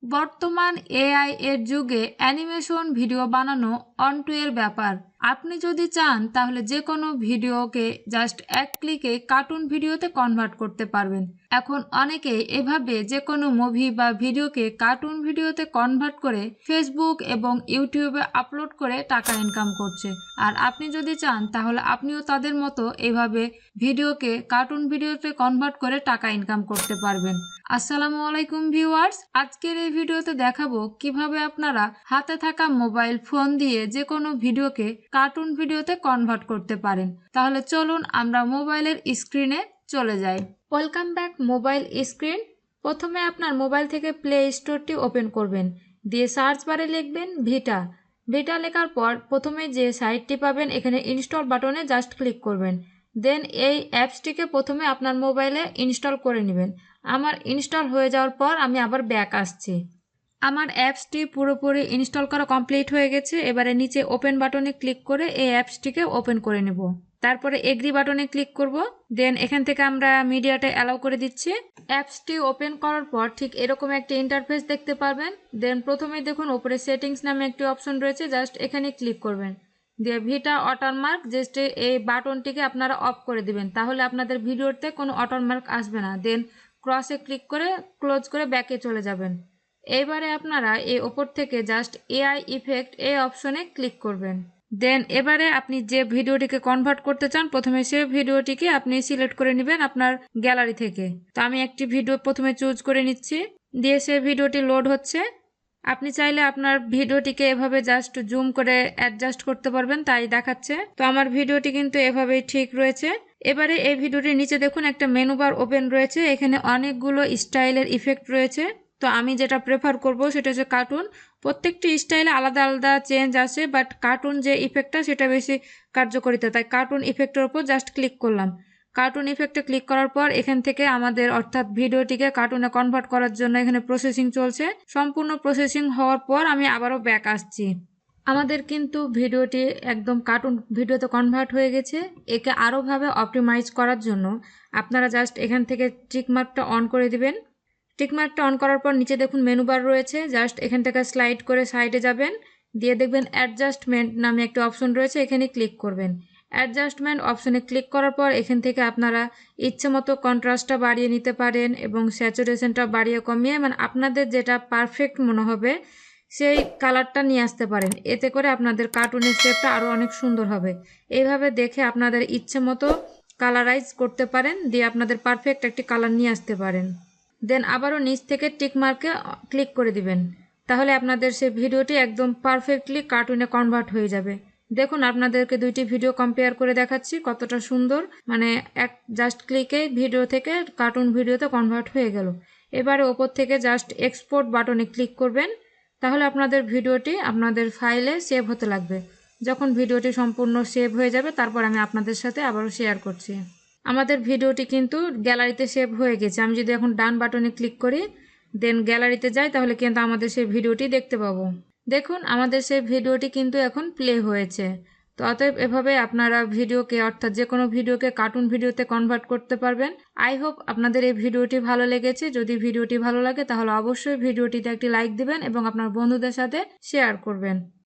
বর্তমান এআই এর যুগে অ্যানিমেশন ভিডিও বানানো অনটু এর ব্যাপার। আপনি যদি চান তাহলে যে কোনো ভিডিওকে জাস্ট এক ক্লিকে কার্টুন ভিডিওতে কনভার্ট করতে পারবেন। এখন অনেকেই এভাবে যে কোনো মুভি বা ভিডিওকে কার্টুন ভিডিওতে কনভার্ট করে ফেসবুক এবং ইউটিউবে আপলোড করে টাকা ইনকাম করছে। আর আপনি যদি চান তাহলে আপনিও তাদের মতো এভাবে ভিডিওকে কার্টুন ভিডিওতে কনভার্ট করে টাকা ইনকাম করতে পারবেন। আসসালামু আলাইকুম ভিউয়ার্স, আজকের এই ভিডিওতে দেখাবো কিভাবে আপনারা হাতে থাকা মোবাইল ফোন দিয়ে যে কোনো ভিডিওকে কার্টুন ভিডিওতে কনভার্ট করতে পারেন। তাহলে চলুন আমরা মোবাইলের স্ক্রিনে চলে যাই। Welcome back mobile screen. প্রথমে আপনার মোবাইল থেকে প্লে স্টোরটি ওপেন করবেন, দিয়ে সার্চ বারে লিখবেন ভিটা। ভিটা লেখার পর প্রথমে যে সাইটটি পাবেন এখানে ইনস্টল বাটনে জাস্ট ক্লিক করবেন। দেন এই অ্যাপসটিকে প্রথমে আপনার মোবাইলে ইনস্টল করে নেবেন। আমার ইনস্টল হয়ে যাওয়ার পর আমি আবার ব্যাক আসছি। আমার অ্যাপসটি পুরোপুরি ইনস্টল করা কমপ্লিট হয়ে গেছে। এবারে নিচে ওপেন বাটনে ক্লিক করে এই অ্যাপসটিকে ওপেন করে নেব। তারপরে এগ্রি বাটনে ক্লিক করব। দেন এখান থেকে আমরা মিডিয়াটা অ্যালাউ করে দিচ্ছি। অ্যাপসটি ওপেন করার পর ঠিক এরকম একটি ইন্টারফেস দেখতে পারবেন। দেন প্রথমেই দেখুন উপরে সেটিংস নামে একটি অপশন রয়েছে, জাস্ট এখানে ক্লিক করবেন। দিয়ে ভিটা ওয়াটারমার্ক জাস্ট এই বাটনটিকে আপনারা অফ করে দিবেন, তাহলে আপনাদের ভিডিওতে কোনো ওয়াটারমার্ক আসবে না। দেন ক্রসে ক্লিক করে ক্লোজ করে ব্যাকে চলে যাবেন। এবারে আপনারা এই ওপর থেকে জাস্ট এআই ইফেক্ট এই অপশনে ক্লিক করবেন। দেন এবারে আপনি যে ভিডিওটিকে কনভার্ট করতে চান প্রথমে সেই ভিডিওটিকে আপনি সিলেক্ট করে নেবেন আপনার গ্যালারি থেকে। তো আমি একটি ভিডিও প্রথমে চুজ করে নিচ্ছি, দিয়ে সেই ভিডিওটি লোড হচ্ছে। আপনি চাইলে আপনার ভিডিওটিকে এভাবে জাস্ট জুম করে অ্যাডজাস্ট করতে পারবেন, তাই দেখাচ্ছে। তো আমার ভিডিওটি কিন্তু এভাবেই ঠিক রয়েছে। এবারে এই ভিডিওটির নিচে দেখুন একটা মেনু বার ওপেন রয়েছে, এখানে অনেকগুলো স্টাইলের ইফেক্ট রয়েছে। তো আমি যেটা প্রেফার করব সেটা হচ্ছে কার্টুন। প্রত্যেকটি স্টাইলে আলাদা আলাদা চেঞ্জ আছে, বাট কার্টুন যে ইফেক্টটা সেটা বেশি কার্যকরিতা, তাই কার্টুন ইফেক্টের উপর জাস্ট ক্লিক করলাম। কার্টুন ইফেক্টে ক্লিক করার পর এখান থেকে আমাদের অর্থাৎ ভিডিওটিকে কার্টুনে কনভার্ট করার জন্য এখানে প্রসেসিং চলছে। সম্পূর্ণ প্রসেসিং হওয়ার পর আমি আবারও ব্যাক আসছি। আমাদের কিন্তু ভিডিওটি একদম কার্টুন ভিডিওতে কনভার্ট হয়ে গেছে। একে আরোভাবে অপটিমাইজ করার জন্য আপনারা জাস্ট এখান থেকে টিকমার্কটা অন করে দিবেন। টিকমার্কটা অন করার পর নিচে দেখুন মেনু বার রয়েছে, জাস্ট এখান থেকে স্লাইড করে সাইডে যাবেন, দিয়ে দেখবেন অ্যাডজাস্টমেন্ট নামে একটা অপশন রয়েছে, এখানে ক্লিক করবেন। অ্যাডজাস্টমেন্ট অপশনে ক্লিক করার পর এখান থেকে আপনারা ইচ্ছে মতো কন্ট্রাস্টটা বাড়িয়ে নিতে পারেন এবং স্যাচুরেশনটা বাড়িয়ে কমিয়ে মানে আপনাদের যেটা পারফেক্ট মনে হবে সেই কালারটা নিয়ে আসতে পারেন। এতে করে আপনাদের কার্টুনের শেপটা আরও অনেক সুন্দর হবে। এইভাবে দেখে আপনাদের ইচ্ছে মতো কালারাইজ করতে পারেন, দিয়ে আপনাদের পারফেক্ট একটি কালার নিয়ে আসতে পারেন। দেন আবারও নিচ থেকে টিক মার্কে ক্লিক করে দিবেন, তাহলে আপনাদের সেই ভিডিওটি একদম পারফেক্টলি কার্টুনে কনভার্ট হয়ে যাবে। দেখুন আপনাদেরকে দুইটি ভিডিও কম্পেয়ার করে দেখাচ্ছি কতটা সুন্দর, মানে এক জাস্ট ক্লিকে ভিডিও থেকে কার্টুন ভিডিওতে কনভার্ট হয়ে গেল। এবারে ওপর থেকে জাস্ট এক্সপোর্ট বাটনে ক্লিক করবেন, তাহলে আপনাদের ভিডিওটি আপনাদের ফাইলে সেভ হতে লাগবে। যখন ভিডিওটি সম্পূর্ণ সেভ হয়ে যাবে তারপর আমি আপনাদের সাথে আবারও শেয়ার করছি। আমাদের ভিডিওটি কিন্তু গ্যালারিতে সেভ হয়ে গেছে। আমি যদি এখন ডান বাটনে ক্লিক করি দেন গ্যালারিতে যাই তাহলে কিন্তু আমাদের সেই ভিডিওটি দেখতে পাবো। দেখুন আমাদের সেই ভিডিওটি কিন্তু এখন প্লে হয়েছে। তো অতএব এভাবে আপনারা ভিডিওকে অর্থাৎ যে কোনো ভিডিওকে কার্টুন ভিডিওতে কনভার্ট করতে পারবেন। আই হোপ আপনাদের এই ভিডিওটি ভালো লেগেছে। যদি ভিডিওটি ভালো লাগে তাহলে অবশ্যই ভিডিওটিতে একটি লাইক দিবেন এবং আপনার বন্ধুদের সাথে শেয়ার করবেন।